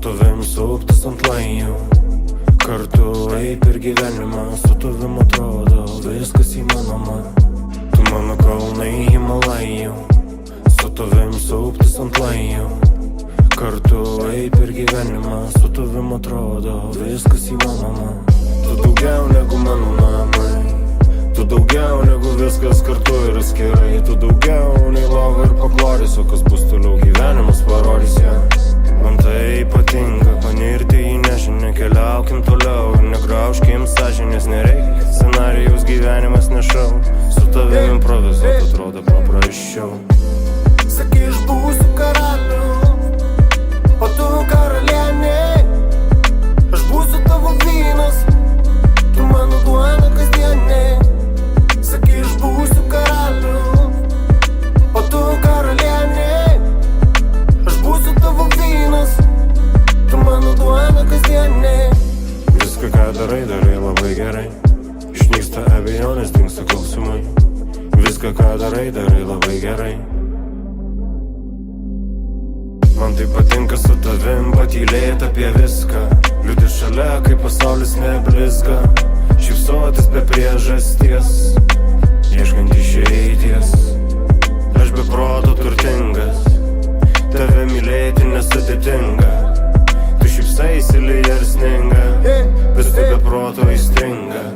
tavim suptis ant lajų, kartu eit per gyvenimą. Su tavim atrodo viskas įmanoma. Tu mano kalnai Himalajų, su tavim suptis ant lajų, kartu eit per gyvenimą. Su tavim atrodo viskas įmanoma. Tu daugiau negu mano namai, tu daugiau negu viskas kartu ir atskirai. Tu daugiau nei lova ir paklodės, o kas bus toliau gyvenimas parodys ją. Man tai patinka panirti į nežinę, keliaukim toliau ir negraužkim sąžinės. Nereikia scenarijaus, gyvenimas ne šou, su tavim improvizuot atrodo paprasčiau. Sakai, aš būsiu karaliu, o tu karalienė. Aš būsiu tavo vynas, tu mano duona kasdienė. Sakai, aš būsiu karaliu, o tu karalienė. Aš būsiu tavo vynas, tu mano duona kasdienė. Viską ką darai, darai labai gerai. Išnyksta abejonės, dingsta klausimai. Viską ką darai, darai labai gerai. Man tai patinka su tavim patylėt apie viską, liūdėt šalia, kai pasaulis neblizga. Šypsotis be priežasties, ieškant išeities. Aš be proto turtingas, tave mylėti nesudėtinga. Tu šypsaisi lyja ir sninga, bet tu be proto įstringa.